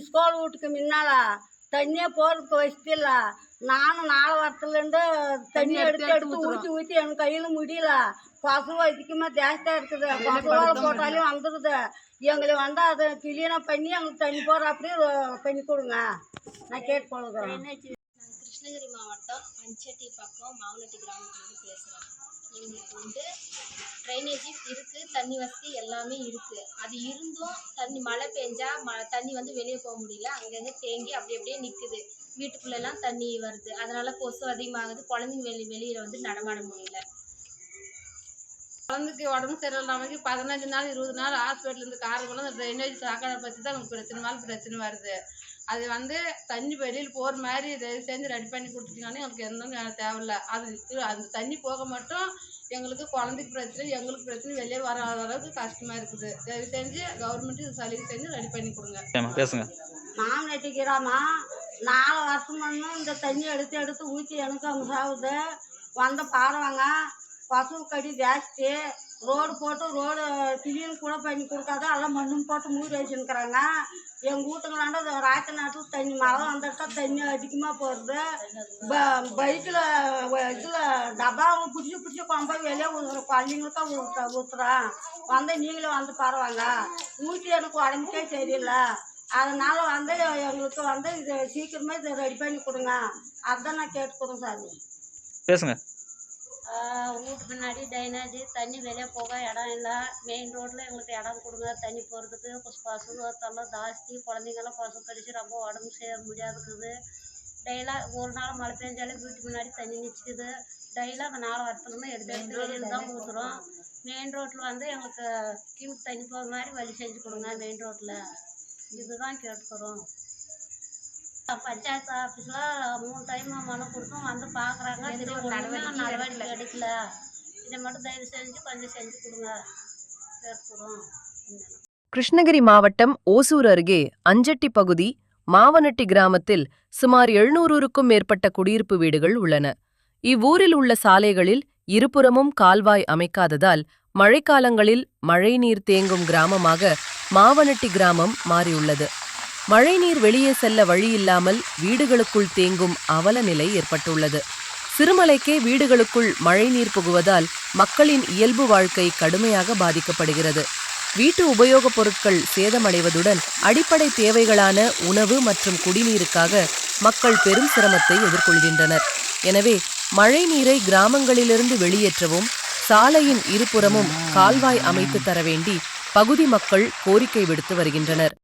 School வீட்டுக்கு முன்னால தண்ணியே போகிறதுக்கு வசதி இல்லை. நானும் 4 வாரத்துலேருந்து தண்ணி எடுத்து ஊற்றி எனக்கு கையில் முடியல. கொசு அதிகமாக ஜாஸ்தியாக இருக்குது. கொசுவால போட்டாலும் வந்துடுது. எங்களுக்கு வந்து அதை கிளீனாக பண்ணி எங்களுக்கு தண்ணி போடுற அப்படியே பண்ணி கொடுங்க. நான் கேட்டுக்கொள்கிறேன். கிருஷ்ணகிரி மாவட்டம் அஞ்சட்டி பக்கம் மாவனட்டி கிராமத்துலேருந்து பேசுகிறேன். எங்களுக்கு வந்து ட்ரைனேஜி இருக்குது, தண்ணி வசதி எல்லாமே இருக்குது. அது இருந்தும் தண்ணி மழை பெஞ்சா தண்ணி வந்து வெளியே போக முடியல. அங்கங்கே தேங்கி அப்படியே நிற்குது. வீட்டுக்குள்ளெல்லாம் தண்ணி வருது. அதனால் கொசு அதிகமாகுது. குழந்தைங்க வெளியில் வந்து நடமாட முடியல. குழந்தைக்கு உடம்பு சரியில்லாமல் 15 நாள் 20 நாள் ஹாஸ்பிட்டலேருந்து காரைக்குள்ள அந்த ட்ரைனேஜ் சாக்கடை பற்றி தான் நமக்கு பிரச்சனை வருது. அது வந்து தண்ணி வெளியில் போகிற மாதிரி தயவு செஞ்சு ரெடி பண்ணி கொடுத்துட்டீங்கன்னா எனக்கு எதுவும் தேவையில்ல. அந்த தண்ணி போக மட்டும் எங்களுக்கு குழந்தைக்கு பிரச்சனை, எங்களுக்கு பிரச்சனை, வெளியே வர அளவுக்கு கஷ்டமாக இருக்குது. தயவு செஞ்சு கவர்மெண்ட் இது சலுகை செஞ்சு ரெடி பண்ணி கொடுங்க. பேசுங்க. மாமனட்டி கிராமம் 4 வருஷம் இந்த தண்ணி எடுத்து ஊற்றி எனக்கு அவங்க சாகுது. வந்த பாருவாங்க. கொசு கடி ஜாஸ்தி. ரோடு போட்டு ரோடு கிளீன் கூட பண்ணி கொடுக்காத எல்லாம் மண்ணும் போட்டு மூடி வச்சுருக்குறாங்க. எங்கள் வீட்டுங்களாண்ட ராத்திரி நேரத்தில் தண்ணி மழை வந்துட்டா தண்ணி அதிகமாக போடுது. பைக்கில் இதில் டப்பாவை பிடிச்சி கொம்ப வெளியே ஊற்றுறோம். குழந்தைங்களுக்கா ஊற்றுறோம். வந்து நீங்களே வந்து பரவாங்க. ஊற்றி எனக்கு உடம்புக்கே சரியில்லை. அதனால் வந்து எங்களுக்கு வந்து இது சீக்கிரமே இதை ரெடி பண்ணி கொடுங்க. அதுதான் நான் கேட்டுக்கிறேன் சாமி. பேசுங்க. வீட்டு பின்னாடி ட்ரைனேஜ் தண்ணி வெளியே போக இடம் இல்லை. மெயின் ரோட்டில் எங்களுக்கு இடம் கொடுங்க. தண்ணி போகிறதுக்கு கொசு தொல்லை ஜாஸ்தி. குழந்தைங்கெல்லாம் கொசு கடிச்சு ரொம்ப உடம்பு செய்ய முடியாதுக்குது. டெய்லாக ஒரு நாள் மழை பெஞ்சாலே வீட்டுக்கு முன்னாடி தண்ணி நிற்கிது. டெய்லாக அந்த 4 வாரத்துலேருந்து எடுத்து வெளியில் தான் ஊற்றுறோம். மெயின் ரோட்டில் வந்து எங்களுக்கு கீழ் தண்ணி போகிற மாதிரி வழி செஞ்சு கொடுங்க. மெயின் ரோட்டில் இதுதான் கேட்டுக்கிறோம். பஞ்சாயத்து ஆஃபீஸில் 3 டைம் மனு கொடுத்தோம். வந்து பார்க்குறாங்க. நடவடிக்கை எடுக்கல. இதை மட்டும் தயவு செஞ்சு கொஞ்சம் செஞ்சு கொடுங்க கேட்குறோம். கிருஷ்ணகிரி மாவட்டம் ஓசூர் அருகே அஞ்சட்டி பகுதி மாவனட்டி கிராமத்தில் சுமார் 700க்கும் மேற்பட்ட குடியிருப்பு வீடுகள் உள்ளன. இவ்வூரில் உள்ள சாலைகளில் இருபுறமும் கால்வாய் அமைக்காததால் மழைக்காலங்களில் மழைநீர் தேங்கும் கிராமமாக மாவனட்டி கிராமம் மாறியுள்ளது. மழைநீர் வெளியே செல்ல வழியில்லாமல் வீடுகளுக்குள் தேங்கும் அவல நிலை ஏற்பட்டுள்ளது. சிறுமலைக்கே வீடுகளுக்குள் மழைநீர் புகுவதால் மக்களின் இயல்பு வாழ்க்கை கடுமையாக பாதிக்கப்படுகிறது. வீட்டு உபயோகப் பொருட்கள் சேதமடைவதுடன் அடிப்படை தேவைகளான உணவு மற்றும் குடிநீருக்காக மக்கள் பெரும் சிரமத்தை எதிர்கொள்கின்றனர். எனவே மழைநீரை கிராமங்களிலிருந்து வெளியேற்றவும் சாலையின் இருபுறமும் கால்வாய் அமைத்து தர வேண்டி பகுதி மக்கள் கோரிக்கை விடுத்து வருகின்றனர்.